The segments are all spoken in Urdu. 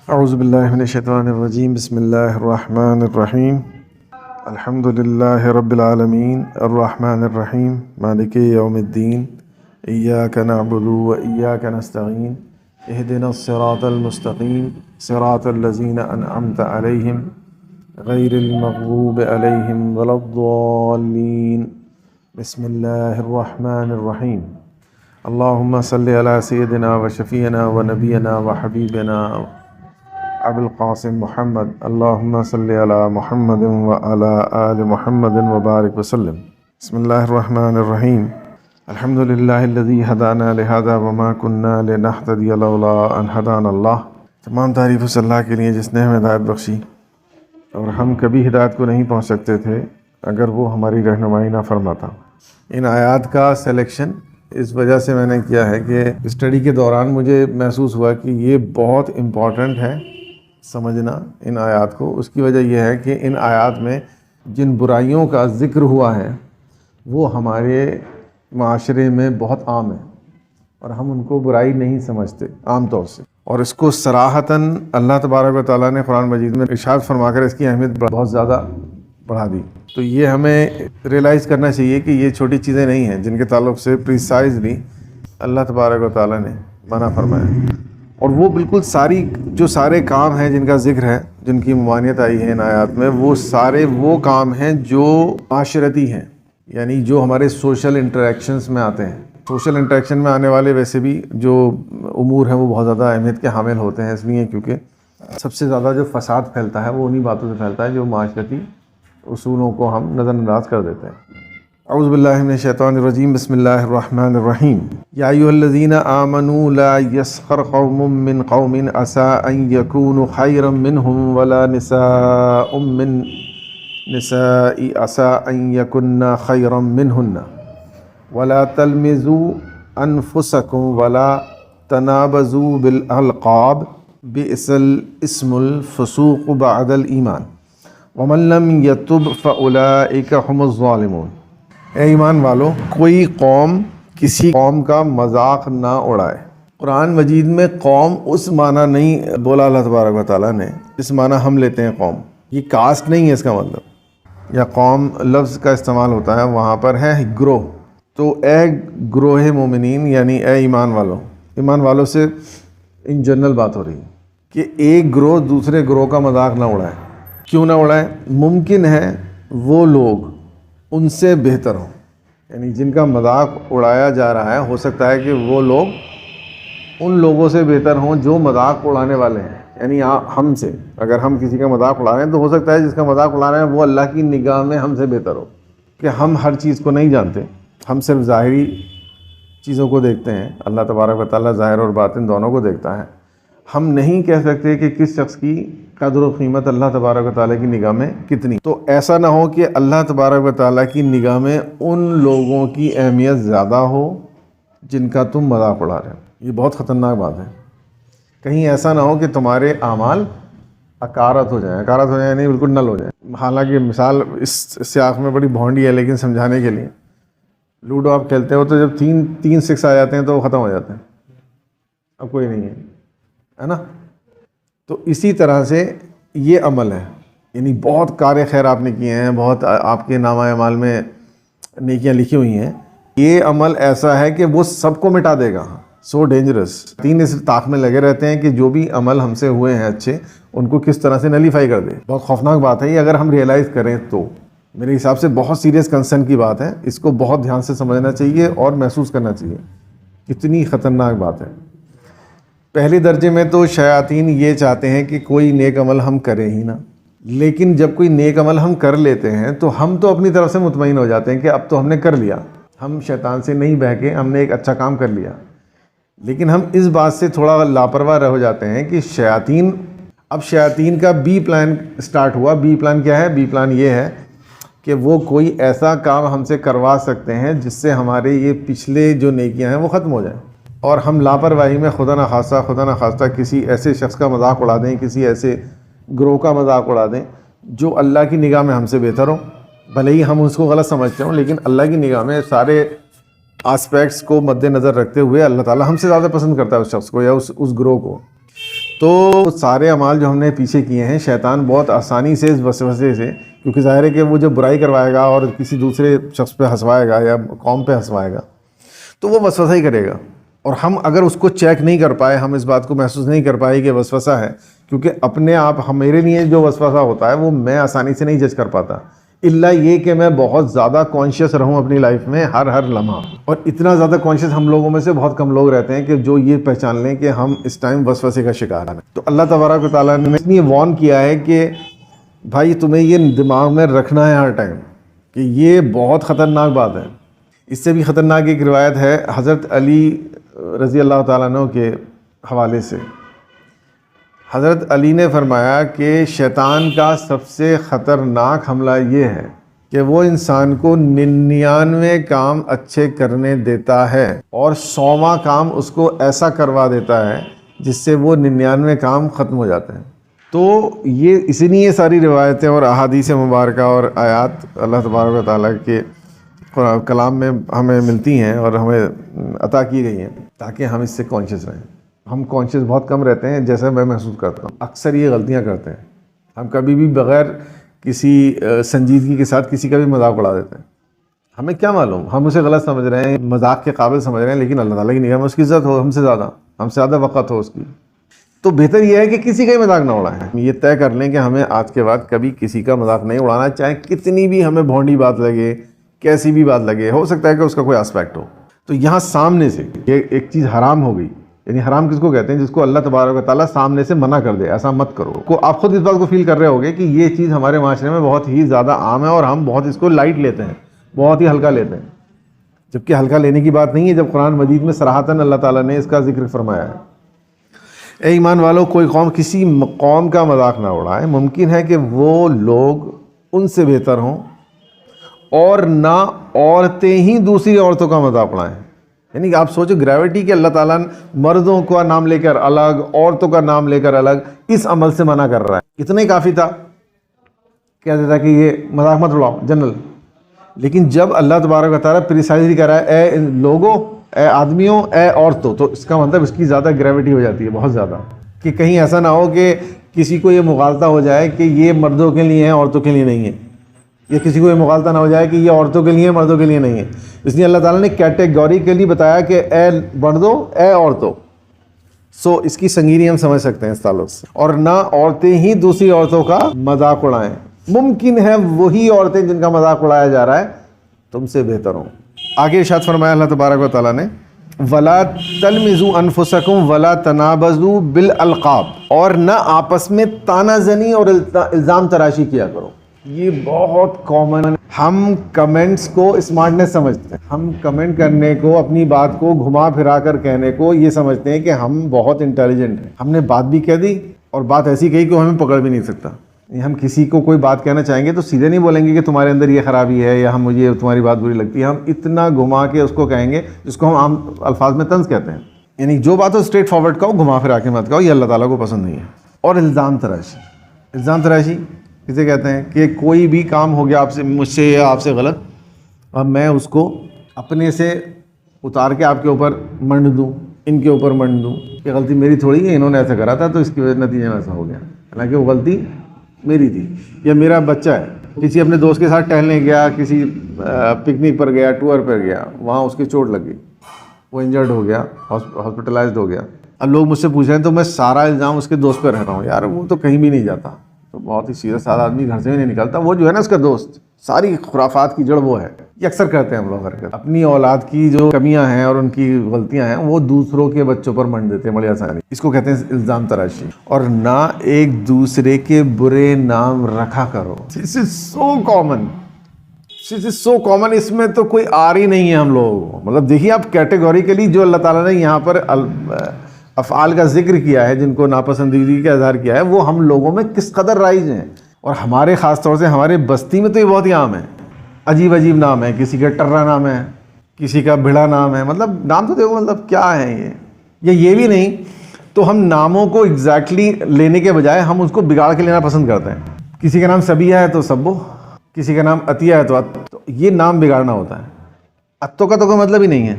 اعوذ باللہ من الشیطان الرجیم بسم اللہ الرحمن الرحیم الحمد للہ رب العالمین الرحمن الرحیم مالک یوم الدین ایاک نعبد و ایاک نستعین اہدنا الصراط المستقیم صراط الذین انعمت علیہم غیر المغضوب علیہم ولا الضالین بسم اللہ الرحمن الرحیم اللہم صلی علی سیدنا و شفیعنا و نبینا و حبیبنا ابو القاسم محمد اللہم صلی علی محمد و علی آل محمد وبارک وسلم بسم اللہ الرحمن الرحیم الحمد للہ الذی ہدانا لہذا وما کننا لنہتدی لولا ان ہدانا اللہ۔ تمام تعریف اس اللہ کے لیے جس نے ہمیں ہدایت بخشی اور ہم کبھی ہدایت کو نہیں پہنچ سکتے تھے اگر وہ ہماری رہنمائی نہ فرماتا۔ ان آیات کا سلیکشن اس وجہ سے میں نے کیا ہے کہ اسٹڈی کے دوران مجھے محسوس ہوا کہ یہ بہت امپورٹنٹ ہے سمجھنا ان آیات کو۔ اس کی وجہ یہ ہے کہ ان آیات میں جن برائیوں کا ذکر ہوا ہے وہ ہمارے معاشرے میں بہت عام ہے اور ہم ان کو برائی نہیں سمجھتے عام طور سے، اور اس کو صراحتاً اللہ تبارک و تعالیٰ نے قرآن مجید میں ارشاد فرما کر اس کی اہمیت بہت زیادہ بڑھا دی۔ تو یہ ہمیں ریئلائز کرنا چاہیے کہ یہ چھوٹی چیزیں نہیں ہیں جن کے تعلق سے پریسائزلی اللہ تبارک و تعالیٰ نے منع فرمایا، اور وہ بالکل سارے کام ہیں جن کا ذکر ہے، جن کی ممانعت آئی ہے ان آیات میں، وہ سارے وہ کام ہیں جو معاشرتی ہیں، یعنی جو ہمارے سوشل انٹریکشنز میں آتے ہیں۔ سوشل انٹریکشن میں آنے والے ویسے بھی جو امور ہیں وہ بہت زیادہ اہمیت کے حامل ہوتے ہیں، اس لیے کیونکہ سب سے زیادہ جو فساد پھیلتا ہے وہ انہی باتوں سے پھیلتا ہے جو معاشرتی اصولوں کو ہم نظر انداز کر دیتے ہیں۔ اعوذ باللہ من الشیطان الرجیم بسم اللہ الرحمن الرحیم یا ایھا الذین آمنوا لا یسخر قوم من قوم عسى ان یکونوا خیرا منہم ولا نساء من نساء عسى ان یکن خیرا منہن ولا تلمزوا انفسکم ولا تنابزوا بالالقاب بئس الاسم الفسوق بعد الایمان ومن لم یتب فاولئک هم الظالمون۔ اے ایمان والو، کوئی قوم کسی قوم کا مذاق نہ اڑائے۔ قرآن مجید میں قوم اس معنی نہیں بولا اللہ تبارک و تعالیٰ نے اس معنی ہم لیتے ہیں قوم، یہ کاسٹ نہیں ہے اس کا مطلب، یا قوم لفظ کا استعمال ہوتا ہے وہاں پر ہے گروہ۔ تو اے گروہ مومنین یعنی اے ایمان والوں سے ان جنرل بات ہو رہی ہے کہ ایک گروہ دوسرے گروہ کا مذاق نہ اڑائے۔ کیوں نہ اڑائے؟ ممکن ہے وہ لوگ ان سے بہتر ہوں، یعنی جن کا مذاق اڑایا جا رہا ہے ہو سکتا ہے کہ وہ لوگ ان لوگوں سے بہتر ہوں جو مذاق اڑانے والے ہیں، یعنی ہم سے اگر ہم کسی کا مذاق اڑا رہے ہیں تو ہو سکتا ہے جس کا مذاق اڑا رہے ہیں وہ اللہ کی نگاہ میں ہم سے بہتر ہو، کہ ہم ہر چیز کو نہیں جانتے، ہم صرف ظاہری چیزوں کو دیکھتے ہیں، اللہ تبارک و تعالیٰ ظاہر اور باطن دونوں کو دیکھتا ہے۔ ہم نہیں کہہ سکتے کہ کس شخص کی قدر و قیمت اللہ تبارک و تعالیٰ کی نگاہ میں کتنی، تو ایسا نہ ہو کہ اللہ تبارک و تعالیٰ کی نگاہ میں ان لوگوں کی اہمیت زیادہ ہو جن کا تم مذاق اڑا رہے ہو۔ یہ بہت خطرناک بات ہے۔ کہیں ایسا نہ ہو کہ تمہارے اعمال اکارت ہو جائیں یعنی بالکل نل ہو جائیں۔ حالانکہ مثال اس سیاق میں بڑی بھونڈی ہے، لیکن سمجھانے کے لیے لوڈو آپ کھیلتے ہو تو جب تین سکس آ جاتے ہیں تو وہ ختم ہو جاتے ہیں، اب کوئی نہیں ہے نا۔ تو اسی طرح سے یہ عمل ہے، یعنی بہت کار خیر آپ نے کیے ہیں، بہت آپ کے نامہ اعمال میں نیکیاں لکھی ہوئی ہیں، یہ عمل ایسا ہے کہ وہ سب کو مٹا دے گا۔ سو ڈینجرس۔ اس طاق میں لگے رہتے ہیں کہ جو بھی عمل ہم سے ہوئے ہیں اچھے ان کو کس طرح سے نلیفائی کر دے۔ بہت خوفناک بات ہے یہ، اگر ہم ریئلائز کریں تو میرے حساب سے بہت سیریس کنسرن کی بات ہے، اس کو بہت دھیان سے سمجھنا چاہیے اور محسوس کرنا چاہیے کتنی خطرناک بات ہے۔ پہلے درجے میں تو شیاطین یہ چاہتے ہیں کہ کوئی نیک عمل ہم کریں ہی نہ، لیکن جب کوئی نیک عمل ہم کر لیتے ہیں تو ہم تو اپنی طرف سے مطمئن ہو جاتے ہیں کہ اب تو ہم نے کر لیا، ہم شیطان سے نہیں بہکے، ہم نے ایک اچھا کام کر لیا۔ لیکن ہم اس بات سے تھوڑا لاپرواہ ہو جاتے ہیں کہ شیاطین کا بی پلان سٹارٹ ہوا۔ بی پلان کیا ہے؟ بی پلان یہ ہے کہ وہ کوئی ایسا کام ہم سے کروا سکتے ہیں جس سے ہمارے یہ پچھلے جو نیکیاں ہیں وہ ختم ہو جائیں، اور ہم لاپرواہی میں خدا نخواستہ کسی ایسے شخص کا مذاق اڑا دیں، کسی ایسے گروہ کا مذاق اڑا دیں جو اللہ کی نگاہ میں ہم سے بہتر ہو۔ بھلے ہی ہم اس کو غلط سمجھتے ہوں، لیکن اللہ کی نگاہ میں سارے آسپیکٹس کو مد نظر رکھتے ہوئے اللہ تعالیٰ ہم سے زیادہ پسند کرتا ہے اس شخص کو یا اس گروہ کو۔ تو سارے اعمال جو ہم نے پیچھے کیے ہیں، شیطان بہت آسانی سے اس وسوسے سے، کیونکہ ظاہر ہے کہ وہ جب برائی کروائے گا اور کسی دوسرے شخص پہ ہنسوائے گا یا قوم پہ ہنسوائے گا تو وہ وسوسہ ہی کرے گا، اور ہم اگر اس کو چیک نہیں کر پائے، ہم اس بات کو محسوس نہیں کر پائے کہ وسوسہ ہے، کیونکہ اپنے آپ میرے لیے جو وسوسہ ہوتا ہے وہ میں آسانی سے نہیں جج کر پاتا، الا یہ کہ میں بہت زیادہ کانشیس رہوں اپنی لائف میں ہر لمحہ، اور اتنا زیادہ کانشیس ہم لوگوں میں سے بہت کم لوگ رہتے ہیں کہ جو یہ پہچان لیں کہ ہم اس ٹائم وسوسے کا شکار ہیں۔ تو اللہ تبارک و تعالیٰ نے اتنی وارن کیا ہے کہ بھائی تمہیں یہ دماغ میں رکھنا ہے ہر ٹائم کہ یہ بہت خطرناک بات ہے۔ اس سے بھی خطرناک ایک روایت ہے حضرت علی رضی اللہ تعالیٰ عنہ کے حوالے سے۔ حضرت علی نے فرمایا کہ شیطان کا سب سے خطرناک حملہ یہ ہے کہ وہ انسان کو 99 کام اچھے کرنے دیتا ہے اور 100واں کام اس کو ایسا کروا دیتا ہے جس سے وہ 99 کام ختم ہو جاتے ہیں۔ تو یہ اسی لیے ساری روایتیں اور احادیث مبارکہ اور آیات اللہ تبارک و تعالیٰ کے کلام میں ہمیں ملتی ہیں اور ہمیں عطا کی گئی ہیں تاکہ ہم اس سے کانشیس رہیں۔ ہم کانشیس بہت کم رہتے ہیں، جیسا میں محسوس کرتا ہوں، اکثر یہ غلطیاں کرتے ہیں۔ ہم کبھی بھی بغیر کسی سنجیدگی کے ساتھ کسی کا بھی مذاق اڑا دیتے ہیں۔ ہمیں کیا معلوم، ہم اسے غلط سمجھ رہے ہیں، مذاق کے قابل سمجھ رہے ہیں، لیکن اللہ تعالیٰ کی نگاہ میں اس کی عزت ہو ہم سے زیادہ وقت ہو اس کی، تو بہتر یہ ہے کہ کسی کا ہی مذاق نہ اڑائیں۔ یہ طے کر لیں کہ ہمیں آج کے بعد کبھی کسی کا مذاق نہیں اڑانا، چاہے کتنی بھی ہمیں بھونڈی بات لگے، کیسی بھی بات لگے، ہو سکتا ہے کہ اس کا کوئی اسپیکٹ ہو۔ تو یہاں سامنے سے یہ ایک چیز حرام ہو گئی، یعنی حرام کس کو کہتے ہیں؟ جس کو اللہ تبارک و تعالیٰ سامنے سے منع کر دے، ایسا مت کرو کو۔ آپ خود اس بات کو فیل کر رہے ہوگے کہ یہ چیز ہمارے معاشرے میں بہت ہی زیادہ عام ہے اور ہم بہت اس کو لائٹ لیتے ہیں، بہت ہی ہلکا لیتے ہیں، جبکہ ہلکا لینے کی بات نہیں ہے جب قرآن مجید میں صراحتاً اللہ تعالیٰ نے اس کا ذکر فرمایا ہے۔ اے ایمان والو، کوئی قوم کسی قوم کا مذاق نہ اڑائے۔ ممکن ہے کہ وہ لوگ ان سے بہتر ہوں، اور نہ عورتیں ہی دوسری عورتوں کا مذاق اڑائیں۔ یعنی کہ آپ سوچو گریوٹی کہ اللہ تعالیٰ مردوں کا نام لے کر الگ، عورتوں کا نام لے کر الگ، اس عمل سے منع کر رہا ہے۔ اتنا ہی کافی تھا، کہہ دیتا کہ یہ مذاق مت اڑاؤ جنرل۔ لیکن جب اللہ تبارک و تعالیٰ پریسائزلی کہہ رہا ہے اے لوگوں، اے آدمیوں، اے عورتوں، تو اس کا مطلب اس کی زیادہ گریوٹی ہو جاتی ہے، بہت زیادہ، کہ کہیں ایسا نہ ہو کہ کسی کو یہ مغالطہ ہو جائے کہ یہ مردوں کے لیے ہے، عورتوں کے لیے نہیں ہے، یا کسی کو یہ مغالطہ نہ ہو جائے کہ یہ عورتوں کے لیے مردوں کے لیے نہیں ہے۔ اس لیے اللہ تعالیٰ نے کیٹیگوریکلی بتایا کہ اے مردوں، اے عورتوں۔ اس کی سنگینی ہم سمجھ سکتے ہیں اس تعلق سے۔ اور نہ عورتیں ہی دوسری عورتوں کا مذاق اڑائیں۔ ممکن ہے وہی عورتیں جن کا مذاق اڑایا جا رہا ہے تم سے بہتر ہوں۔ آگے ارشاد فرمایا اللہ تبارک و تعالیٰ نے وَلَا تَلْمِزُوا أَنفُسَكُمْ وَلَا تَنَابَزُوا بِالْأَلْقَابِ، اور نہ آپس میں طعنہ زنی اور الزام تراشی کیا کرو۔ یہ بہت کامن، ہم کمنٹس کو اسمارٹنیس سمجھتے ہیں، ہم کمنٹ کرنے کو، اپنی بات کو گھما پھرا کر کہنے کو یہ سمجھتے ہیں کہ ہم بہت انٹیلیجنٹ ہیں، ہم نے بات بھی کہہ دی اور بات ایسی کہی کہ وہ ہمیں پکڑ بھی نہیں سکتا۔ ہم کسی کو کوئی بات کہنا چاہیں گے تو سیدھے نہیں بولیں گے کہ تمہارے اندر یہ خرابی ہے یا مجھے تمہاری بات بری لگتی ہے، ہم اتنا گھما کے اس کو کہیں گے جس کو ہم عام الفاظ میں طنز کہتے ہیں۔ یعنی جو بات ہو اسٹریٹ فارورڈ کہو، گھما پھرا کے مت کہو، یہ اللہ تعالیٰ کو پسند نہیں ہے۔ اور الزام تراشی کسے کہتے ہیں؟ کہ کوئی بھی کام ہو گیا آپ سے، مجھ سے یا آپ سے غلط، اب میں اس کو اپنے سے اتار کے آپ کے اوپر منڈ دوں، ان کے اوپر منڈ دوں کہ غلطی میری تھوڑی ہے، انہوں نے ایسا کرا تھا تو اس کی وجہ نتیجے میں ایسا ہو گیا، حالانکہ وہ غلطی میری تھی۔ یا میرا بچہ ہے، کسی اپنے دوست کے ساتھ ٹہلنے گیا، کسی پکنک پر گیا، ٹور پر گیا، وہاں اس کی چوٹ لگ گئی، وہ انجرڈ ہو گیا، ہاسپٹلائزڈ ہو گیا۔ اب لوگ مجھ سے پوچھ رہے ہیں تو میں سارا الزام اس کے دوست پہ رہ رہا ہوں، یار وہ تو کہیں بھی نہیں جاتا، تو بہت ہی سیدھا سادہ آدمی گھر سے بھی نہیں نکلتا، وہ جو ہے نا اس کا دوست، ساری خرافات کی جڑ وہ ہے۔ یہ اکثر کرتے ہیں ہم لوگ حرکت، اپنی اولاد کی جو کمیاں ہیں اور ان کی غلطیاں ہیں وہ دوسروں کے بچوں پر منڈ دیتے ہیں بڑی آسانی۔ اس کو کہتے ہیں الزام تراشی۔ اور نہ ایک دوسرے کے برے نام رکھا کرو۔ This is so common. This is so common. اس میں تو کوئی آر ہی نہیں ہے ہم لوگ۔ مطلب دیکھیے آپ کیٹیگوریکلی جو اللہ تعالیٰ نے یہاں پر افعال کا ذکر کیا ہے، جن کو ناپسندیدگی کا اظہار کیا ہے، وہ ہم لوگوں میں کس قدر رائج ہیں، اور ہمارے خاص طور سے ہمارے بستی میں تو یہ بہت ہی عام ہے۔ عجیب عجیب نام ہے، کسی کا ٹرا نام ہے، کسی کا بھڑا نام ہے، مطلب نام تو دیکھو مطلب کیا ہے یہ، یا یہ بھی نہیں تو ہم ناموں کو ایگزیکٹلی لینے کے بجائے ہم اس کو بگاڑ کے لینا پسند کرتے ہیں۔ کسی کا نام سبیہ ہے تو سبو، کسی کا نام عطیہ ہے تو یہ نام بگاڑنا ہوتا ہے۔ اتوں کا تو کوئی مطلب ہی نہیں ہے،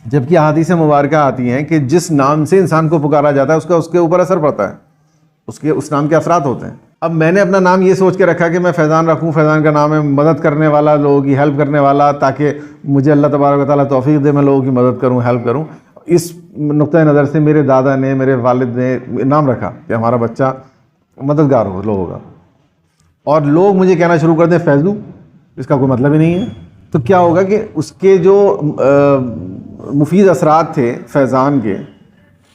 جبکہ احادیث مبارکہ آتی ہیں کہ جس نام سے انسان کو پکارا جاتا ہے اس کے اوپر اثر پڑتا ہے، اس نام کے اثرات ہوتے ہیں۔ اب میں نے اپنا نام یہ سوچ کے رکھا کہ میں فیضان رکھوں، فیضان کا نام ہے مدد کرنے والا، لوگوں کی ہیلپ کرنے والا، تاکہ مجھے اللہ تبارک و تعالیٰ توفیق دے میں لوگوں کی مدد کروں، ہیلپ کروں۔ اس نقطۂ نظر سے میرے دادا نے، میرے والد نے نام رکھا کہ ہمارا بچہ مددگار ہو لوگوں کا، اور لوگ مجھے کہنا شروع کر دیں فیضو، اس کا کوئی مطلب ہی نہیں ہے۔ تو کیا ہوگا کہ اس کے جو مفید اثرات تھے فیضان کے،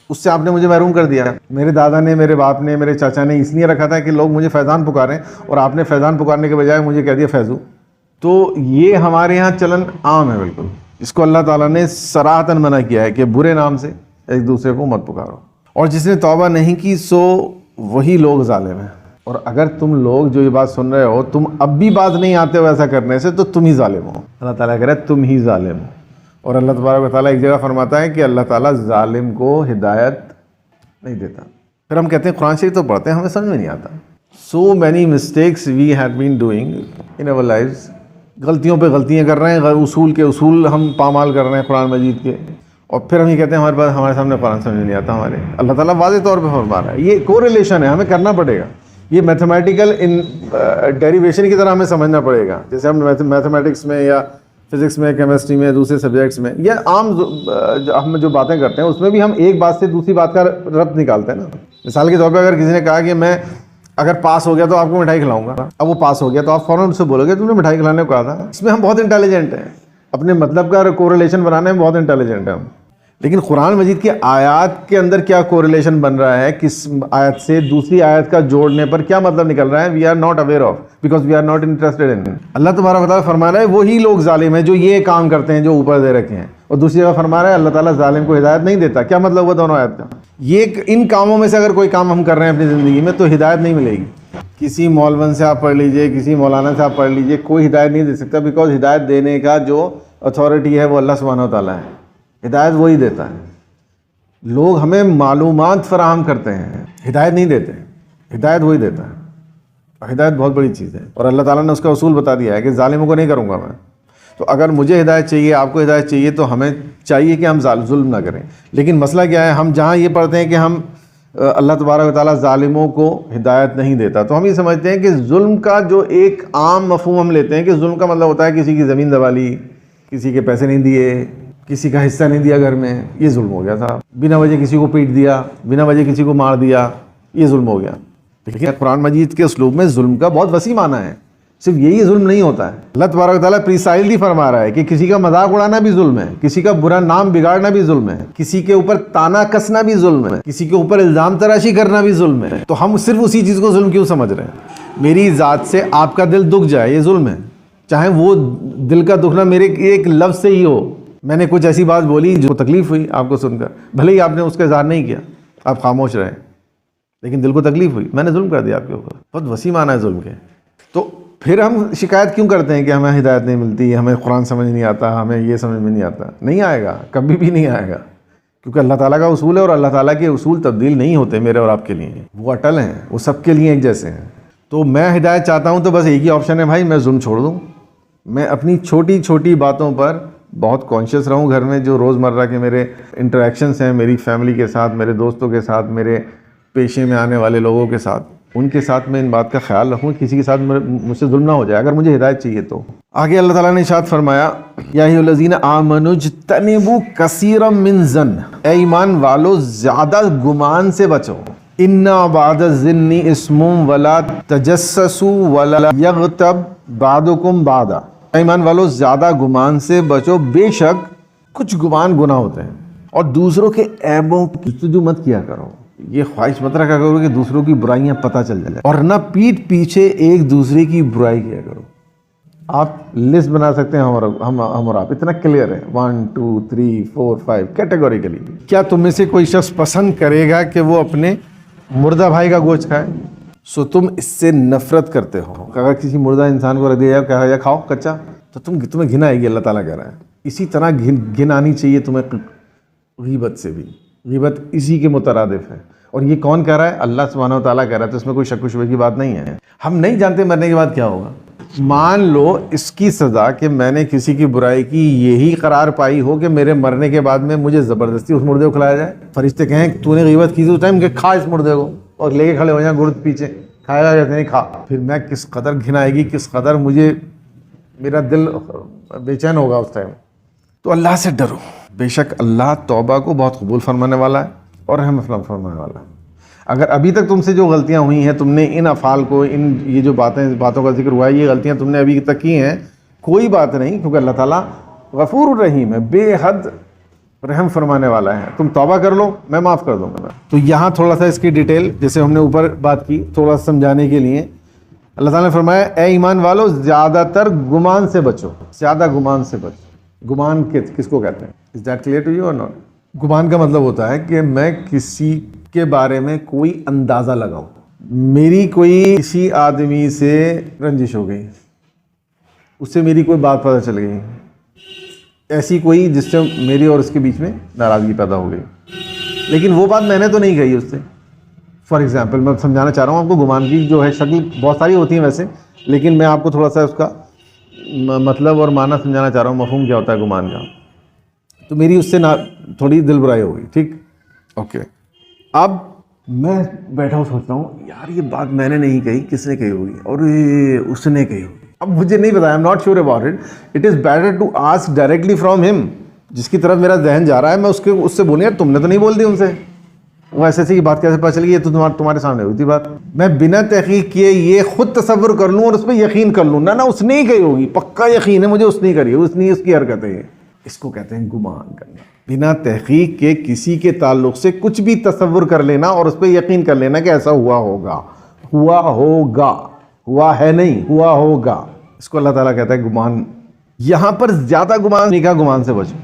اس سے آپ نے مجھے محروم کر دیا۔ میرے دادا نے، میرے باپ نے، میرے چاچا نے اس لیے رکھا تھا کہ لوگ مجھے فیضان پکاریں، اور آپ نے فیضان پکارنے کے بجائے مجھے کہہ دیا فیضو۔ تو یہ ہمارے یہاں چلن عام ہے بالکل، اس کو اللہ تعالیٰ نے صراحتاً منع کیا ہے کہ برے نام سے ایک دوسرے کو مت پکارو، اور جس نے توبہ نہیں کی سو وہی لوگ ظالم ہیں۔ اور اگر تم لوگ جو یہ بات سن رہے ہو، تم اب بھی بات نہیں آتے ہو ایسا کرنے سے، تو تم ہی ظالم ہو۔ اللہ تعالیٰ کہہ رہا ہے تم ہی ظالم ہو۔ اور اللہ تبارک و تعالیٰ ایک جگہ فرماتا ہے کہ اللہ تعالیٰ ظالم کو ہدایت نہیں دیتا۔ پھر ہم کہتے ہیں قرآن شریف تو پڑھتے ہیں، ہمیں سمجھ میں نہیں آتا۔ So many mistakes we had been doing in our lives, غلطیوں پہ غلطیاں کر رہے ہیں، اصول کے اصول ہم پامال کر رہے ہیں قرآن مجید کے، اور پھر ہم یہ کہتے ہیں ہمارے سامنے قرآن سمجھ نہیں آتا ہمارے۔ اللہ تعالیٰ واضح طور پہ فرما رہا ہے، یہ کوریلیشن ہے، ہمیں کرنا پڑے گا، یہ میتھمیٹیکل ڈیریویشن کی طرح ہمیں سمجھنا پڑے گا، جیسے ہم میتھمیٹکس میں یا فزکس میں، کیمسٹری میں، دوسرے سبجیکٹس میں، یا عام ہم جو باتیں کرتے ہیں اس میں بھی ہم ایک بات سے دوسری بات کا ربط نکالتے ہیں نا۔ مثال کے طور پہ اگر کسی نے کہا کہ میں اگر پاس ہو گیا تو آپ کو مٹھائی کھلاؤں گا، اب وہ پاس ہو گیا تو آپ فوراً اس سے بولو گے تم نے مٹھائی کھلانے کو کہا تھا۔ اس میں ہم بہت انٹیلیجنٹ ہیں، اپنے مطلب کا کوریلیشن بنانے میں بہت انٹیلیجنٹ ہیں ہم۔ لیکن قرآن مجید کی آیات کے اندر کیا کوریلیشن بن رہا ہے، کس آیت سے دوسری آیت کا جوڑنے پر کیا مطلب نکل رہا ہے، we are not aware of, because we are not interested in. Allah تبارک و تعالیٰ فرما رہا ہے وہی لوگ ظالم ہیں جو یہ کام کرتے ہیں جو اوپر دے رکھے ہیں، اور دوسری جگہ فرما رہا ہے اللہ تعالیٰ ظالم کو ہدایت نہیں دیتا۔ کیا مطلب ہوا دونوں آیت کا؟ یہ ان کاموں میں سے اگر کوئی کام ہم کر رہے ہیں اپنی زندگی میں تو ہدایت نہیں ملے گی۔ کسی مولون سے آپ پڑھ لیجئے، کسی مولانا سے آپ پڑھ لیجئے، کوئی ہدایت نہیں دے سکتا، بیکاز ہدایت دینے کا جو اتھارٹی ہے وہ اللہ سبحانہ و تعالیٰ ہے، ہدایت وہی دیتا ہے۔ لوگ ہمیں معلومات فراہم کرتے ہیں، ہدایت نہیں دیتے، ہدایت وہی دیتا ہے، اور ہدایت بہت بڑی چیز ہے، اور اللہ تعالیٰ نے اس کا اصول بتا دیا ہے کہ ظالموں کو نہیں کروں گا میں۔ تو اگر مجھے ہدایت چاہیے، آپ کو ہدایت چاہیے، تو ہمیں چاہیے کہ ہم ظلم نہ کریں۔ لیکن مسئلہ کیا ہے، ہم جہاں یہ پڑھتے ہیں کہ ہم اللہ تبارک و تعالیٰ ظالموں کو ہدایت نہیں دیتا، تو ہم یہ سمجھتے ہیں کہ ظلم کا جو ایک عام مفہوم ہم لیتے ہیں کہ ظلم کا مطلب ہوتا ہے کسی کی زمین دبا لی، کسی کے پیسے نہیں دیے، کسی کا حصہ نہیں دیا گھر میں، یہ ظلم ہو گیا صاحب۔ بنا وجہ کسی کو پیٹ دیا، بنا وجہ کسی کو مار دیا، یہ ظلم ہو گیا۔ لیکن قرآن مجید کے اسلوب میں ظلم کا بہت وسیع معنی ہے، صرف یہی ظلم نہیں ہوتا ہے۔ اللہ تبارک و تعالیٰ پریسائزلی فرما رہا ہے کہ کسی کا مذاق اڑانا بھی ظلم ہے، کسی کا برا نام بگاڑنا بھی ظلم ہے، کسی کے اوپر تانا کسنا بھی ظلم ہے، کسی کے اوپر الزام تراشی کرنا بھی ظلم ہے۔ تو ہم صرف اسی چیز کو ظلم کیوں سمجھ رہے ہیں؟ میری ذات سے آپ کا دل دکھ جائے، یہ ظلم ہے، چاہے وہ دل کا دکھنا میرے ایک لفظ سے ہی ہو۔ میں نے کچھ ایسی بات بولی جو تکلیف ہوئی آپ کو سن کر، بھلے ہی آپ نے اس کا اظہار نہیں کیا، آپ خاموش رہے، لیکن دل کو تکلیف ہوئی، میں نے ظلم کر دیا آپ کے اوپر۔ بہت وسیع معنی ہے ظلم کے۔ تو پھر ہم شکایت کیوں کرتے ہیں کہ ہمیں ہدایت نہیں ملتی، ہمیں قرآن سمجھ نہیں آتا، ہمیں یہ سمجھ میں نہیں آتا؟ نہیں آئے گا، کبھی بھی نہیں آئے گا، کیونکہ اللہ تعالیٰ کا اصول ہے، اور اللہ تعالیٰ کے اصول تبدیل نہیں ہوتے میرے اور آپ کے لیے، وہ اٹل ہیں، وہ سب کے لیے ایک جیسے ہیں۔ تو میں ہدایت چاہتا ہوں تو بس ایک ہی آپشن ہے بھائی، میں ظلم چھوڑ دوں، میں اپنی چھوٹی چھوٹی باتوں پر بہت کانشیس رہوں، گھر میں جو روزمرہ کے میرے انٹریکشنس ہیں، میری فیملی کے ساتھ، میرے دوستوں کے ساتھ، میرے پیشے میں آنے والے لوگوں کے ساتھ، ان کے ساتھ میں ان بات کا خیال رکھوں، کسی کے ساتھ مجھ سے ظلم نہ ہو جائے اگر مجھے ہدایت چاہیے تو۔ آگے اللہ تعالیٰ نے ارشاد فرمایا یا ایھا الذین آمنوا اجتنبوا کثیرا من الظن، اے ایمان والو زیادہ گمان سے بچو، ان بعض الظن اسم ولا تجسسوا ولا یغتب بعضکم بعضا، اے ایمان والو زیادہ گمان سے بچو، بے شک کچھ گمان گناہ ہوتے ہیں، اور دوسروں کے عیبوں کی جستجو مت کیا کرو، یہ خواہش مت رکھا کرو کہ دوسروں کی برائیاں پتہ چل جائے، اور نہ پیٹھ پیچھے ایک دوسرے کی برائی کیا کرو۔ آپ لسٹ بنا سکتے ہیں ہم اور آپ، اتنا کلیئر ہے، 1 2 3 4 5 کیٹیگوریکلی۔ کیا تم میں سے کوئی شخص پسند کرے گا کہ وہ اپنے مردہ بھائی کا گوشت کھائے؟ سو تم اس سے نفرت کرتے ہو۔ اگر کسی مردہ انسان کو رکھ دیا کہا یا کھاؤ کچا، تو تمہیں گھن آئے گی، اللہ تعالیٰ کہہ رہا ہے۔ اسی طرح گھن آنی چاہیے تمہیں غیبت سے بھی، غیبت اسی کے مترادف ہے۔ اور یہ کون کہہ رہا ہے؟ اللہ سبحانہ و تعالیٰ کہہ رہا ہے، تو اس میں کوئی شک و شبہ کی بات نہیں ہے۔ ہم نہیں جانتے مرنے کے بعد کیا ہوگا، مان لو اس کی سزا کہ میں نے کسی کی برائی کی یہی قرار پائی ہو کہ میرے مرنے کے بعد میں مجھے زبردستی اس مردے کو کھلایا جائے. فرشتے کہیں تو نے غیبت کی تھی اس ٹائم کہ کھا اس مردے کو, اور لے کے کھڑے ہو جائیں گرد پیچھے, کھایا گا کہتے نہیں کھا. پھر میں کس قدر گھن آئے گی, کس قدر مجھے میرا دل بے چین ہوگا اس ٹائم. تو اللہ سے ڈرو, بے شک اللہ توبہ کو بہت قبول فرمانے والا ہے اور رحم فرمانے والا ہے. اگر ابھی تک تم سے جو غلطیاں ہوئی ہیں, تم نے ان افعال کو, یہ جو باتوں کا ذکر ہوا ہے, یہ غلطیاں تم نے ابھی تک کی ہیں, کوئی بات نہیں, کیونکہ اللہ تعالیٰ غفور الرحیم ہے, بے حد رحم فرمانے والا ہے. تم توبہ کر لو, میں معاف کر دوں گا. تو یہاں تھوڑا سا اس کی ڈیٹیل, جیسے ہم نے اوپر بات کی, تھوڑا سا سمجھانے کے لیے اللہ تعالیٰ نے فرمایا اے ایمان والو زیادہ تر گمان سے بچو, زیادہ گمان سے بچو. گمان کس کو کہتے ہیں؟ Is that clear to you or not? گمان کا مطلب ہوتا ہے کہ میں کسی کے بارے میں کوئی اندازہ لگاؤں. میری کوئی کسی آدمی سے رنجش ہو گئی, اس سے میری کوئی بات پتہ چل گئی, ایسی کوئی جس سے میری اور اس کے بیچ میں ناراضگی پیدا ہو گئی, لیکن وہ بات میں نے تو نہیں کہی اس سے. فار ایگزامپل میں سمجھانا چاہ رہا ہوں آپ کو, گمان کی جو ہے شکل بہت ساری ہوتی ہیں ویسے, لیکن میں آپ کو تھوڑا سا اس کا مطلب اور معنی سمجھانا چاہ رہا ہوں, مفہوم کیا ہوتا ہے گمان کا. تو میری اس سے تھوڑی دل برائی ہو گئی, ٹھیک, اوکے. اب میں بیٹھا ہوں سوچ رہا ہوں یار یہ بات میں نے نہیں کہی, کس نے کہی ہوگی, اور اس نے کہی ہوگی. اب مجھے نہیں پتا, I am not sure about it. It is better to ask directly from him, جس کی طرف میرا ذہن جا رہا ہے, میں اس سے بولوں یار تم نے تو نہیں بول دی ان سے, وہ ایسے کی بات کیسے پتہ چل گئی, یہ تو تمہارے سامنے ہوئی تھی بات. میں بنا تحقیق کیے یہ خود تصور کر لوں اور اس پہ یقین کر لوں, نہ اس نے ہی کہی ہوگی, پکا یقین ہے مجھے اس نے کری, اس کی حرکت ہے. اس کو کہتے ہیں گمان کرنا. بنا تحقیق کے کسی کے تعلق سے کچھ بھی تصور کر لینا اور اس پہ یقین کر لینا کہ ایسا ہوا ہوگا, ہوا ہے نہیں, ہوا ہوگا. اس کو اللہ تعالیٰ کہتا ہے گمان. یہاں پر زیادہ گمان نہیں کہا, گمان سے بچو,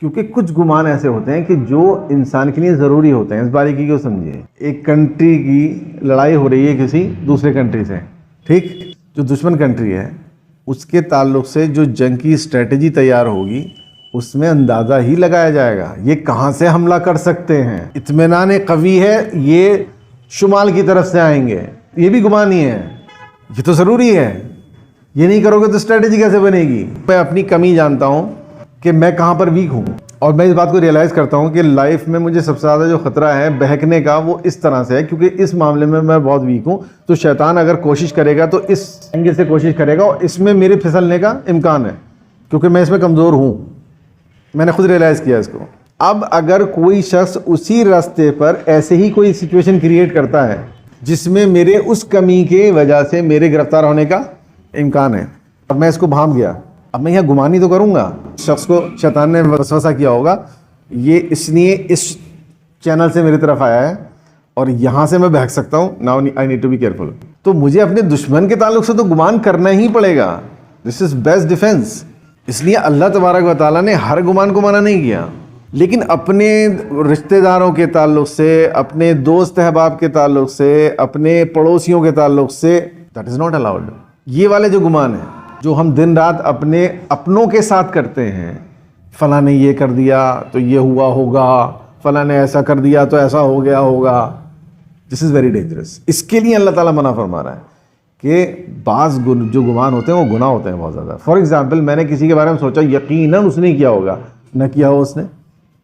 کیونکہ کچھ گمان ایسے ہوتے ہیں کہ جو انسان کے لیے ضروری ہوتے ہیں. اس باریکی کو سمجھیے. ایک کنٹری کی لڑائی ہو رہی ہے کسی دوسرے کنٹری سے, ٹھیک, جو دشمن کنٹری ہے اس کے تعلق سے جو جنگ کی اسٹریٹجی تیار ہوگی اس میں اندازہ ہی لگایا جائے گا یہ کہاں سے حملہ کر سکتے ہیں. اطمینان قوی ہے یہ شمال کی طرف سے آئیں گے, یہ بھی گمان ہی ہے, یہ تو ضروری ہے. یہ نہیں کرو گے تو اسٹریٹجی کیسے بنے گی. میں اپنی کمی جانتا ہوں کہ میں کہاں پر ویک ہوں, اور میں اس بات کو ریئلائز کرتا ہوں کہ لائف میں مجھے سب سے زیادہ جو خطرہ ہے بہکنے کا وہ اس طرح سے ہے, کیونکہ اس معاملے میں میں بہت ویک ہوں. تو شیطان اگر کوشش کرے گا تو اس اینگل سے کوشش کرے گا, اور اس میں میرے پھسلنے کا امکان ہے کیونکہ میں اس میں کمزور ہوں. میں نے خود ریئلائز کیا اس کو. اب اگر کوئی شخص اسی راستے پر ایسے ہی کوئی سچویشن کریٹ کرتا ہے جس میں میرے اس کمی کے وجہ سے میرے گرفتار ہونے کا امکان ہے, اب میں اس کو بھانپ گیا, اب میں یہاں گمانی تو کروں گا. شخص کو شیطان نے وسوسہ کیا ہوگا, یہ اس لیے اس چینل سے میری طرف آیا ہے اور یہاں سے میں بہک سکتا ہوں. Now I need to be careful. تو مجھے اپنے دشمن کے تعلق سے تو گمان کرنا ہی پڑے گا. دس از بیسٹ ڈیفینس. اس لیے اللہ تبارک و تعالیٰ نے ہر گمان کو منع نہیں کیا, لیکن اپنے رشتہ داروں کے تعلق سے, اپنے دوست احباب کے تعلق سے, اپنے پڑوسیوں کے تعلق سے, دیٹ از ناٹ الاؤڈ. یہ والے جو گمان ہیں جو ہم دن رات اپنے اپنوں کے ساتھ کرتے ہیں, فلاں نے یہ کر دیا تو یہ ہوا ہوگا, فلاں نے ایسا کر دیا تو ایسا ہو گیا ہوگا, دس از ویری ڈینجرس. اس کے لیے اللہ تعالیٰ منع فرما رہا ہے کہ بعض جو گمان ہوتے ہیں وہ گناہ ہوتے ہیں بہت زیادہ. فار ایگزامپل میں نے کسی کے بارے میں سوچا یقیناً اس نے کیا ہوگا, نہ کیا ہو اس نے,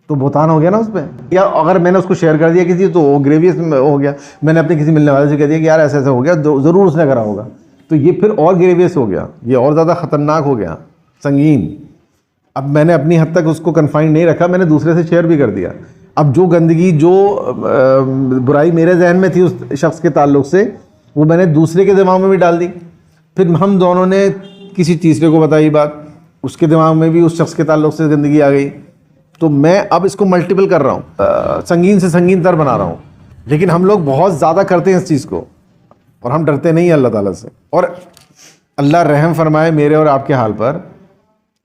تو بہتان ہو گیا نا اس پہ. یا اگر میں نے اس کو شیئر کر دیا کسی تو وہ گریویس ہو گیا. میں نے اپنے کسی ملنے والے سے کہہ دیا کہ یار ایسا ایسا ہو گیا, ضرور اس نے کرا ہوگا, تو یہ پھر اور گریویس ہو گیا, یہ اور زیادہ خطرناک ہو گیا, سنگین. اب میں نے اپنی حد تک اس کو کنفائن نہیں رکھا, میں نے دوسرے سے شیئر بھی کر دیا. اب جو گندگی جو برائی میرے ذہن میں تھی اس شخص کے تعلق سے, وہ میں نے دوسرے کے دماغ میں بھی ڈال دی. پھر ہم دونوں نے کسی تیسرے کو بتائی بات, اس کے دماغ میں بھی اس شخص کے تعلق سے گندگی آ گئی. تو میں اب اس کو ملٹیپل کر رہا ہوں, سنگین سے سنگین تر بنا رہا ہوں. لیکن ہم لوگ بہت زیادہ کرتے ہیں اس چیز کو, اور ہم ڈرتے نہیں ہیں اللہ تعالیٰ سے. اور اللہ رحم فرمائے میرے اور آپ کے حال پر,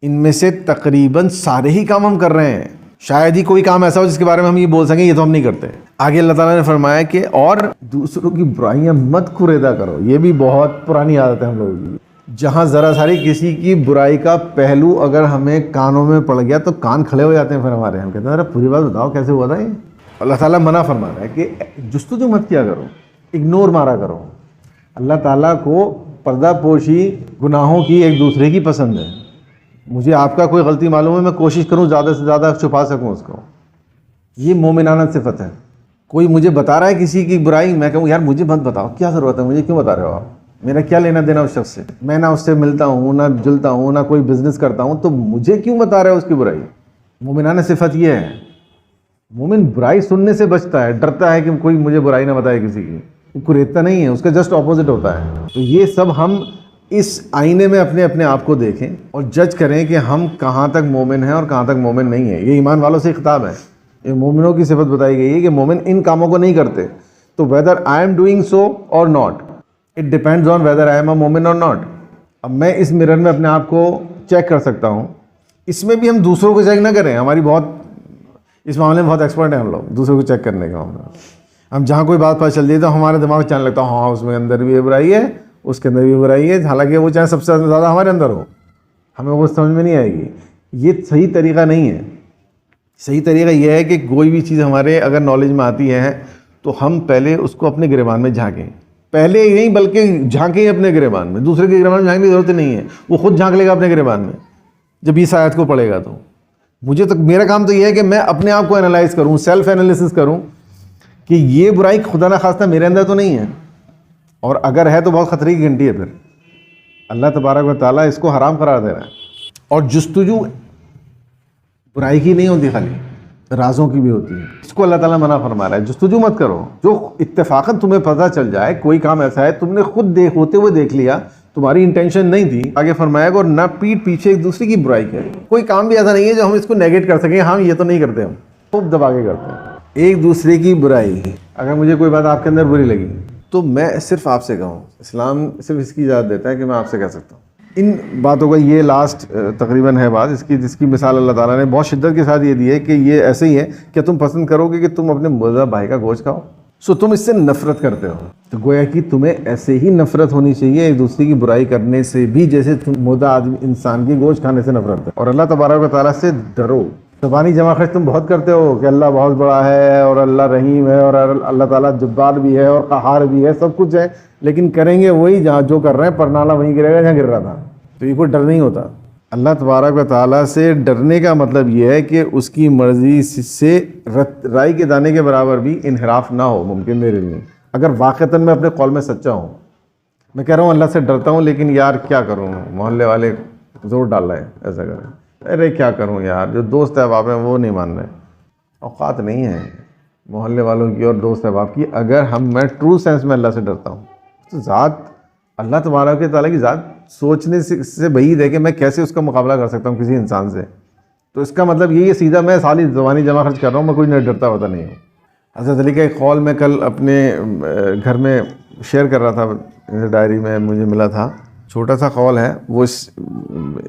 ان میں سے تقریباً سارے ہی کام ہم کر رہے ہیں. شاید ہی کوئی کام ایسا ہو جس کے بارے میں ہم یہ بول سکیں یہ تو ہم نہیں کرتے. آگے اللہ تعالیٰ نے فرمایا کہ اور دوسروں کی برائیاں مت کریدا کرو. یہ بھی بہت پرانی عادت ہے ہم لوگوں کی. جہاں ذرا ساری کسی کی برائی کا پہلو اگر ہمیں کانوں میں پڑ گیا تو کان کھڑے ہو جاتے ہیں. پھر ہمارے ہم کہتے ہیں ذرا پوری بات بتاؤ کیسے ہوا تھا یہ. اللہ تعالیٰ منع فرما رہا ہے کہ جستجو مت کیا کرو, اگنور مارا کرو. اللہ تعالیٰ کو پردہ پوشی گناہوں کی ایک دوسرے کی پسند ہے. مجھے آپ کا کوئی غلطی معلوم ہے, میں کوشش کروں زیادہ سے زیادہ چھپا سکوں اس کو. یہ مومنانہ صفت ہے. کوئی مجھے بتا رہا ہے کسی کی برائی, میں کہوں یار مجھے مت بتاؤ, کیا ضرورت ہے, مجھے کیوں بتا رہے ہو آپ, میرا کیا لینا دینا اس شخص سے, میں نہ اس سے ملتا ہوں نہ جلتا ہوں نہ کوئی بزنس کرتا ہوں, تو مجھے کیوں بتا رہے ہو اس کی برائی. مومنانہ صفت یہ ہے. مومن برائی سننے سے بچتا ہے, ڈرتا ہے کہ کوئی مجھے برائی نہ بتائے کسی کی, وہ کوریدتا نہیں ہے, اس کا جسٹ اپوزٹ ہوتا ہے. تو یہ سب ہم اس آئینے میں اپنے آپ کو دیکھیں اور جج کریں کہ ہم کہاں تک مومن ہیں اور کہاں تک مومن نہیں ہیں. یہ ایمان والوں سے خطاب ہے. یہ مومنوں کی صفت بتائی گئی ہے کہ مومن ان کاموں کو نہیں کرتے. تو whether I am doing so or not, it depends on whether I am a مومن or not. اب میں اس مرر میں اپنے آپ کو چیک کر سکتا ہوں. اس میں بھی ہم دوسروں کو چیک نہ کریں, ہماری بہت اس معاملے میں بہت ایکسپرٹ ہیں ہم لوگ دوسروں کو چیک کرنے کے معاملے میں. ہم جہاں کوئی بات پتہ چل دی تو ہمارے دماغ میں چلنے لگتا ہے ہاں اس میں اندر بھی یہ برائی ہے, اس کے اندر بھی برائی ہے, حالانکہ وہ چاہے سب سے زیادہ ہمارے اندر ہو, ہمیں وہ سمجھ میں نہیں آئے گی. یہ صحیح طریقہ نہیں ہے. صحیح طریقہ یہ ہے کہ کوئی بھی چیز ہمارے اگر نالج میں آتی ہے تو ہم پہلے اس کو اپنے گریبان میں جھانکیں. پہلے ہی نہیں بلکہ جھانکیں اپنے گریبان میں. دوسرے کے گریبان میں جھانکنے کی ضرورت نہیں ہے, وہ خود جھانک لے گا اپنے گریبان میں جب اس آیت کو پڑھے گا. تو مجھے تو میرا کام تو یہ ہے کہ میں اپنے آپ کو انالائز کروں, سیلف انالیسس کروں کہ یہ برائی خدا نہ خواستہ میرے اندر تو نہیں ہے, اور اگر ہے تو بہت خطرے کی گھنٹی ہے. پھر اللہ تبارک و تعالیٰ اس کو حرام قرار دے رہا ہے. اور جستجو برائی کی نہیں ہوتی, خالی رازوں کی بھی ہوتی ہے. اس کو اللہ تعالیٰ منع فرما رہا ہے. جستجو مت کرو. جو اتفاقاً تمہیں پتہ چل جائے کوئی کام ایسا ہے تم نے خود ہوتے ہوئے دیکھ لیا, تمہاری انٹینشن نہیں تھی, آگے فرمایا گا, اور نہ پیٹ پیچھے ایک دوسرے کی برائی کرے. کوئی کام بھی ایسا نہیں ہے جو ہم اس کو نیگیٹ کر سکیں, ہاں یہ تو نہیں کرتے, ہم خوب دبا کے کرتے ہیں ایک دوسرے کی برائی. اگر مجھے کوئی بات آپ کے اندر بری لگی تو میں صرف آپ سے کہوں, اسلام صرف اس کی اجازت دیتا ہے کہ میں آپ سے کہہ سکتا ہوں. ان باتوں کا یہ لاسٹ تقریباً ہے بات جس کی مثال اللہ تعالیٰ نے بہت شدت کے ساتھ یہ دی ہے کہ یہ ایسے ہی ہے کہ تم پسند کرو گے کہ تم اپنے مردہ بھائی کا گوشت کھاؤ, سو تم اس سے نفرت کرتے ہو. تو گویا کہ تمہیں ایسے ہی نفرت ہونی چاہیے ایک دوسرے کی برائی کرنے سے بھی جیسے تم مردہ آدمی انسان کی گوشت کھانے سے نفرت ہے. اور اللہ تبارک و تعالیٰ سے ڈرو. زبانی جمع خرچ تم بہت کرتے ہو کہ اللہ بہت بڑا ہے اور اللہ رحیم ہے اور اللہ تعالیٰ جبار بھی ہے اور قہار بھی ہے, سب کچھ ہے, لیکن کریں گے وہی جہاں جو کر رہے ہیں, پرنالہ وہیں گرے گا جہاں گر رہا تھا. تو یہ کوئی ڈر نہیں ہوتا. اللہ تبارک و تعالیٰ سے ڈرنے کا مطلب یہ ہے کہ اس کی مرضی سے رائی کے دانے کے برابر بھی انحراف نہ ہو ممکن میرے لیے. اگر واقعتاً میں اپنے قول میں سچا ہوں, میں کہہ رہا ہوں اللہ سے ڈرتا ہوں, لیکن یار کیا کروں, محلے والے زور ڈال رہے ہیں ایسا کریں, ارے کیا کروں یار, جو دوست احباب ہیں وہ نہیں مان رہے, اوقات نہیں ہے محلے والوں کی اور دوست احباب کی. اگر میں ٹرو سینس میں اللہ سے ڈرتا ہوں تو ذات اللہ تبارک و تعالیٰ کی ذات سوچنے سے بعید ہے کہ میں کیسے اس کا مقابلہ کر سکتا ہوں کسی انسان سے. تو اس کا مطلب یہی ہے سیدھا میں سالی زبانی جمع خرچ کر رہا ہوں, میں کوئی ڈرتا ہوتا نہیں ہوں. حضرت علی کا ایک قول میں کل اپنے گھر میں شیئر کر رہا تھا, ڈائری میں مجھے ملا تھا, چھوٹا سا قول ہے, وہ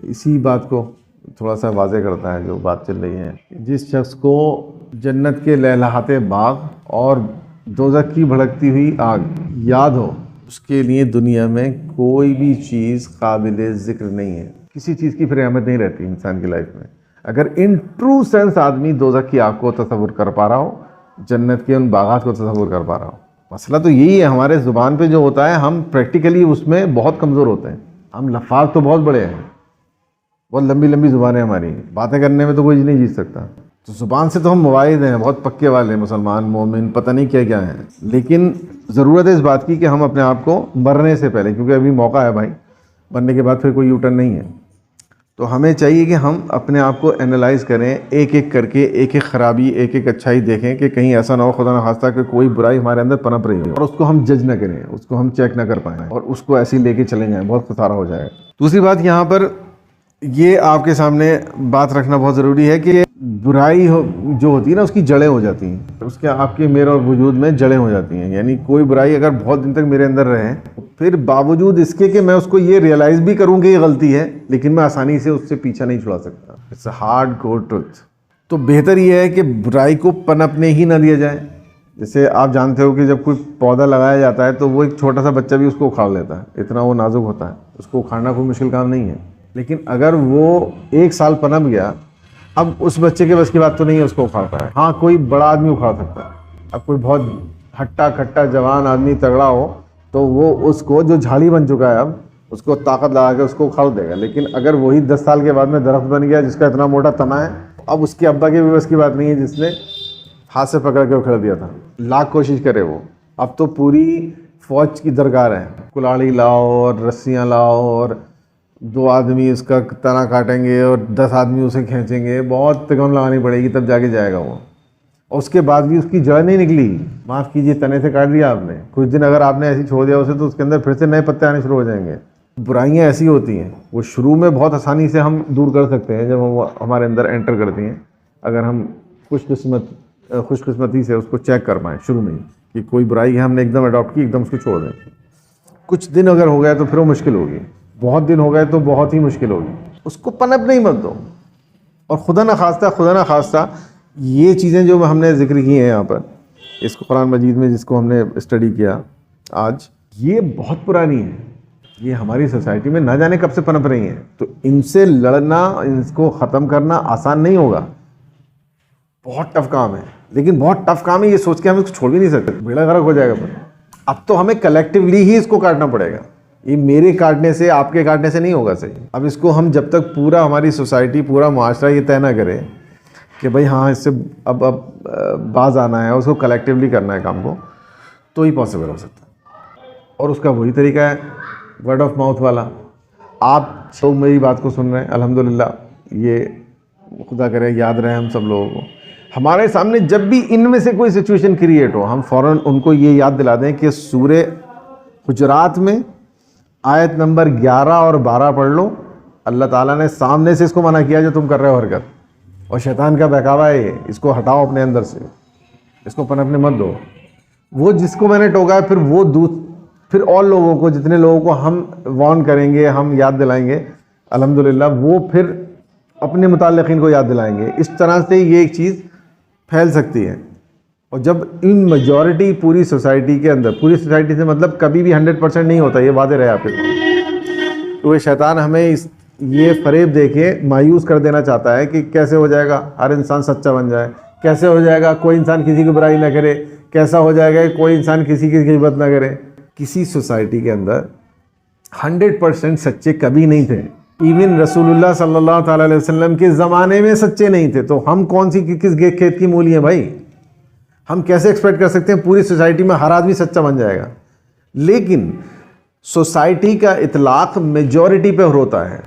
اسی بات کو تھوڑا سا واضح کرتا ہے جو بات چل رہی ہے. جس شخص کو جنت کے لہلہاتے باغ اور دوزخ کی بھڑکتی ہوئی آگ یاد ہو, اس کے لیے دنیا میں کوئی بھی چیز قابل ذکر نہیں ہے. کسی چیز کی پھر اہمیت نہیں رہتی انسان کی لائف میں. اگر ان ٹرو سینس آدمی دوزخ کی آگ کو تصور کر پا رہا ہو, جنت کے ان باغات کو تصور کر پا رہا ہو. مسئلہ تو یہی ہے, ہمارے زبان پہ جو ہوتا ہے ہم پریکٹیکلی اس میں بہت کمزور ہوتے ہیں. ہم لفاظ تو بہت بڑے ہیں, بہت لمبی لمبی زبانیں ہماری, باتیں کرنے میں تو کوئی نہیں جیت سکتا. تو زبان سے تو ہم مواعظ ہیں, بہت پکے والے ہیں, مسلمان مومن پتہ نہیں کیا کیا ہیں. لیکن ضرورت ہے اس بات کی کہ ہم اپنے آپ کو مرنے سے پہلے, کیونکہ ابھی موقع ہے بھائی, مرنے کے بعد پھر کوئی یو ٹرن نہیں ہے, تو ہمیں چاہیے کہ ہم اپنے آپ کو انالائز کریں ایک ایک کر کے, ایک ایک خرابی ایک ایک اچھائی دیکھیں کہ کہیں ایسا نہ ہو خدا نہ خواستہ کہ کوئی برائی ہمارے اندر پنپ رہی ہے اور اس کو ہم جج نہ کریں, اس کو ہم چیک نہ کر پائیں اور اس کو ایسے ہی لے کے چلے جائیں, بہت خسارہ ہو جائے گا. دوسری بات یہاں پر یہ آپ کے سامنے بات رکھنا بہت ضروری ہے کہ برائی جو ہوتی ہے نا اس کی جڑیں ہو جاتی ہیں, اس کے آپ کے میرے اور وجود میں جڑیں ہو جاتی ہیں. یعنی کوئی برائی اگر بہت دن تک میرے اندر رہے, پھر باوجود اس کے کہ میں اس کو یہ ریئلائز بھی کروں کہ یہ غلطی ہے, لیکن میں آسانی سے اس سے پیچھا نہیں چھڑا سکتا. It's a hard core truth. تو بہتر یہ ہے کہ برائی کو پنپنے ہی نہ دیا جائے. جیسے آپ جانتے ہو کہ جب کوئی پودا لگایا جاتا ہے تو وہ ایک چھوٹا سا بچہ بھی اس کو اکھاڑ لیتا ہے, اتنا وہ نازک ہوتا ہے, اس کو اکھاڑنا کوئی مشکل کام نہیں ہے. لیکن اگر وہ 1 سال پنپ گیا, اب اس بچے کے بس کی بات تو نہیں ہے اس کو اکھاڑ پائے. ہاں کوئی بڑا آدمی اکھاڑ سکتا ہے. اب کوئی بہت ہٹا کھٹا جوان آدمی تگڑا ہو تو وہ اس کو, جو جھاڑی بن چکا ہے اب, اس کو طاقت لگا کے اس کو اکھاڑ دے گا. لیکن اگر وہی 10 سال کے بعد میں درخت بن گیا جس کا اتنا موٹا تنا ہے, اب اس کے ابا کی بھی بس کی بات نہیں ہے جس نے ہاتھ سے پکڑ کے اکھڑ دیا تھا. لاکھ کوشش کرے وہ, اب تو پوری فوج کی درکار ہے, کلاڑی لاؤ اور رسیاں لاؤ اور 2 آدمی اس کا تنا کاٹیں گے اور 10 آدمی اسے کھینچیں گے, بہت تکم لگانی پڑے گی تب جا کے جائے گا وہ. اور اس کے بعد بھی اس کی جڑ نہیں نکلی. معاف کیجیے, تنے سے کاٹ دیا آپ نے, کچھ دن اگر آپ نے ایسی چھوڑ دیا اسے تو اس کے اندر پھر سے نئے پتے آنے شروع ہو جائیں گے. برائیاں ایسی ہوتی ہیں, وہ شروع میں بہت آسانی سے ہم دور کر سکتے ہیں جب وہ ہمارے اندر انٹر کرتی ہیں, اگر ہم خوش قسمتی سے اس کو چیک کر پائیں شروع میں ہی کہ کوئی برائی ہے ہم نے ایک دم اڈاپٹ کی, ایک دم اس کو چھوڑ دیں. کچھ دن اگر ہو گیا تو پھر وہ مشکل ہوگی, بہت دن ہو گئے تو بہت ہی مشکل ہوگی. اس کو پنپ نہیں مت دو. اور خدا نہ خواستہ یہ چیزیں جو ہم نے ذکر کی ہیں یہاں پر اس کو قرآن مجید میں جس کو ہم نے اسٹڈی کیا آج, یہ بہت پرانی ہے, یہ ہماری سوسائٹی میں نہ جانے کب سے پنپ رہی ہیں. تو ان سے لڑنا, ان کو ختم کرنا آسان نہیں ہوگا, بہت ٹف کام ہے. لیکن بہت ٹف کام ہے, یہ سوچ کے ہم اس کو چھوڑ بھی نہیں سکتے, بیڑا غرق ہو جائے گا. پر اب تو ہمیں کلیکٹیولی ہی اس کو کاٹنا پڑے گا, یہ میرے کاٹنے سے آپ کے کاٹنے سے نہیں ہوگا صحیح. اب اس کو ہم جب تک پورا ہماری سوسائٹی پورا معاشرہ یہ طے نہ کرے کہ بھائی ہاں اس سے اب باز آنا ہے, اس کو کلیکٹیولی کرنا ہے کام کو, تو ہی پاسبل ہو سکتا ہے. اور اس کا وہی طریقہ ہے ورڈ آف ماؤتھ والا. آپ سب میری بات کو سن رہے ہیں الحمدللہ, یہ خدا کرے یاد رہے ہم سب لوگوں کو. ہمارے سامنے جب بھی ان میں سے کوئی سچویشن کریٹ ہو, ہم فوراً ان کو یہ یاد دلا دیں کہ سورہ حجرات میں آیت نمبر 11 اور 12 پڑھ لو. اللہ تعالیٰ نے سامنے سے اس کو منع کیا جو تم کر رہے ہو حرکت, اور شیطان کا بہکاوا ہے, اس کو ہٹاؤ اپنے اندر سے, اس کو پنپنے مت دو. وہ جس کو میں نے ٹوکا ہے پھر اور لوگوں کو, جتنے لوگوں کو ہم وارن کریں گے, ہم یاد دلائیں گے الحمدللہ, وہ پھر اپنے متعلقین کو یاد دلائیں گے. اس طرح سے یہ ایک چیز پھیل سکتی ہے. اور جب ان میجورٹی پوری سوسائٹی کے اندر, پوری سوسائٹی سے مطلب کبھی بھی 100% نہیں ہوتا, یہ واضح رہے آپ کے سامنے. تو یہ شیطان ہمیں یہ فریب دے کے مایوس کر دینا چاہتا ہے کہ کیسے ہو جائے گا ہر انسان سچا بن جائے, کیسے ہو جائے گا کوئی انسان کسی کی برائی نہ کرے, کیسا ہو جائے گا کہ کوئی انسان کسی کی غیبت نہ کرے. کسی سوسائٹی کے اندر 100% سچے کبھی نہیں تھے. ایون رسول اللہ صلی اللہ تعالیٰ علیہ وسلم کے زمانے میں سچے نہیں تھے. تو ہم کون سی کس کھیت کی مولی ہیں بھائی؟ ہم کیسے ایکسپیکٹ کر سکتے ہیں پوری سوسائٹی میں ہر آدمی سچا بن جائے گا؟ لیکن سوسائٹی کا اطلاق میجورٹی پہ ہوتا ہے.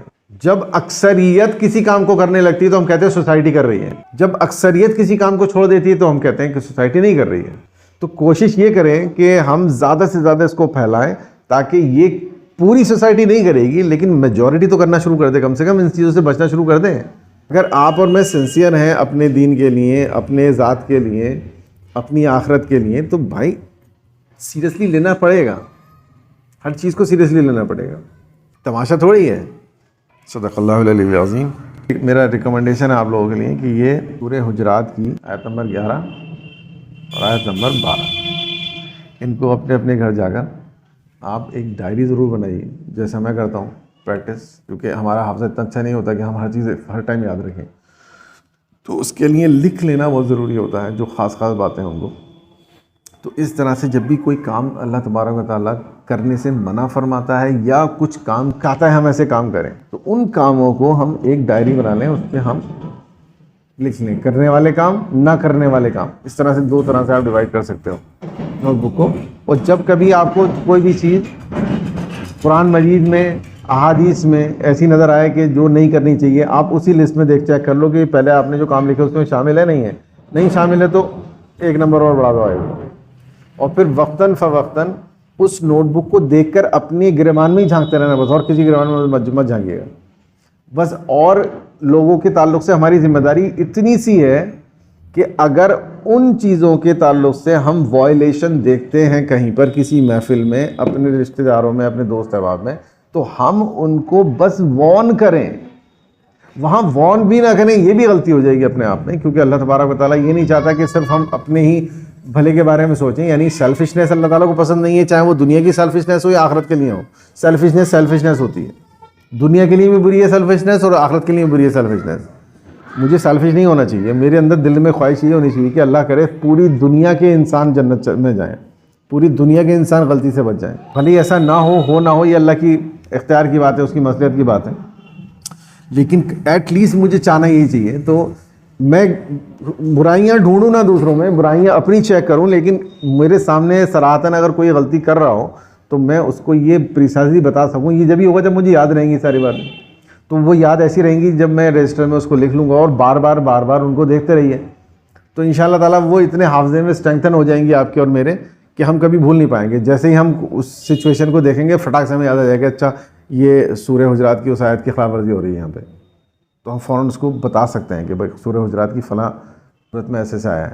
جب اکثریت کسی کام کو کرنے لگتی ہے تو ہم کہتے ہیں سوسائٹی کر رہی ہے, جب اکثریت کسی کام کو چھوڑ دیتی ہے تو ہم کہتے ہیں کہ سوسائٹی نہیں کر رہی ہے. تو کوشش یہ کریں کہ ہم زیادہ سے زیادہ اس کو پھیلائیں تاکہ یہ پوری سوسائٹی نہیں کرے گی لیکن میجورٹی تو کرنا شروع کر دے, کم سے کم ان چیزوں سے بچنا شروع کر دیں. اگر آپ اور میں سنسیئر ہیں اپنے دین کے لیے, اپنے ذات کے لیے, اپنی آخرت کے لیے, تو بھائی سیریسلی لینا پڑے گا, ہر چیز کو سیریسلی لینا پڑے گا, تماشا تھوڑی ہے. صدق اللہ العلی العظیم. میرا ریکمنڈیشن ہے آپ لوگوں کے لیے کہ یہ سورہ حجرات کی آیت نمبر 11 اور آیت نمبر 12 ان کو اپنے اپنے گھر جا کر آپ ایک ڈائری ضرور بنائیے, جیسا میں کرتا ہوں پریکٹس, کیونکہ ہمارا حافظہ اتنا اچھا نہیں ہوتا کہ ہم ہر چیز ہر ٹائم یاد رکھیں. تو اس کے لیے لکھ لینا بہت ضروری ہوتا ہے جو خاص باتیں ہوں گو. تو اس طرح سے جب بھی کوئی کام اللہ تبارک و تعالیٰ کرنے سے منع فرماتا ہے یا کچھ کام کہتا ہے ہم ایسے کام کریں, تو ان کاموں کو ہم ایک ڈائری بنا لیں, اس پہ ہم لکھ لیں کرنے والے کام, نہ کرنے والے کام. اس طرح سے 2 طرح سے آپ ڈیوائڈ کر سکتے ہو نوٹ بک کو. اور جب کبھی آپ کو کوئی بھی چیز قرآن مجید میں, احادیث میں ایسی نظر آئے کہ جو نہیں کرنی چاہیے, آپ اسی لسٹ میں چیک کر لو کہ پہلے آپ نے جو کام لکھے اس میں شامل ہے نہیں ہے. نہیں شامل ہے تو 1 نمبر اور بڑھا دو آئے گا. اور پھر وقتاً فوقتاً اس نوٹ بک کو دیکھ کر اپنے گریبان میں ہی جھانکتے رہنا بس, اور کسی گریبان میں مت جھانکیے گا بس. اور لوگوں کے تعلق سے ہماری ذمہ داری اتنی سی ہے کہ اگر ان چیزوں کے تعلق سے ہم وائلیشن دیکھتے ہیں کہیں پر کسی محفل میں, اپنے رشتہ داروں میں, اپنے دوست احباب میں, تو ہم ان کو بس وارن کریں. وہاں وارن بھی نہ کریں, یہ بھی غلطی ہو جائے گی اپنے آپ میں, کیونکہ اللہ تبارک و تعالیٰ یہ نہیں چاہتا کہ صرف ہم اپنے ہی بھلے کے بارے میں سوچیں. یعنی سیلفشنس اللہ تعالیٰ کو پسند نہیں ہے, چاہے وہ دنیا کی سیلفشنس ہو یا آخرت کے لیے ہو. سیلفشنس ہوتی ہے, دنیا کے لیے بھی بری ہے سیلفشنس, اور آخرت کے لیے بھی بری ہے سیلفشنس. مجھے سیلفش نہیں ہونا چاہیے, میرے اندر دل میں خواہش یہ ہونی چاہیے کہ اللہ کرے پوری دنیا کے انسان جنت میں جائیں, پوری دنیا کے انسان غلطی سے بچ جائیں. بھلے ایسا نہ ہو نہ ہو, یہ اللہ کی اختیار کی بات ہے، اس کی مصلحت کی بات ہے، لیکن ایٹ لیسٹ مجھے چاہنا یہی چاہیے. تو میں برائیاں ڈھونڈوں نہ دوسروں میں، برائیاں اپنی چیک کروں، لیکن میرے سامنے صراحتاً اگر کوئی غلطی کر رہا ہو تو میں اس کو یہ پریسائزلی بتا سکوں. یہ جبھی ہوگا جب مجھے یاد رہیں گی ساری باتیں. تو وہ یاد ایسی رہیں گی جب میں رجسٹر میں اس کو لکھ لوں گا، اور بار بار ان کو دیکھتے رہیے، تو ان شاء اللہ تعالیٰ وہ اتنے حافظے میں اسٹرینگتھن ہو جائیں گی آپ کے اور میرے کہ ہم کبھی بھول نہیں پائیں گے. جیسے ہی ہم اس سچویشن کو دیکھیں گے فٹاک سے ہمیں یاد آ جائے گا اچھا یہ سورہ حجرات کی اس آیت کی خلاف ورزی ہو رہی ہے یہاں پہ، تو ہم فوراً اس کو بتا سکتے ہیں کہ بھائی سورہ حجرات کی فلاں صورت میں ایسے سے آیا ہے.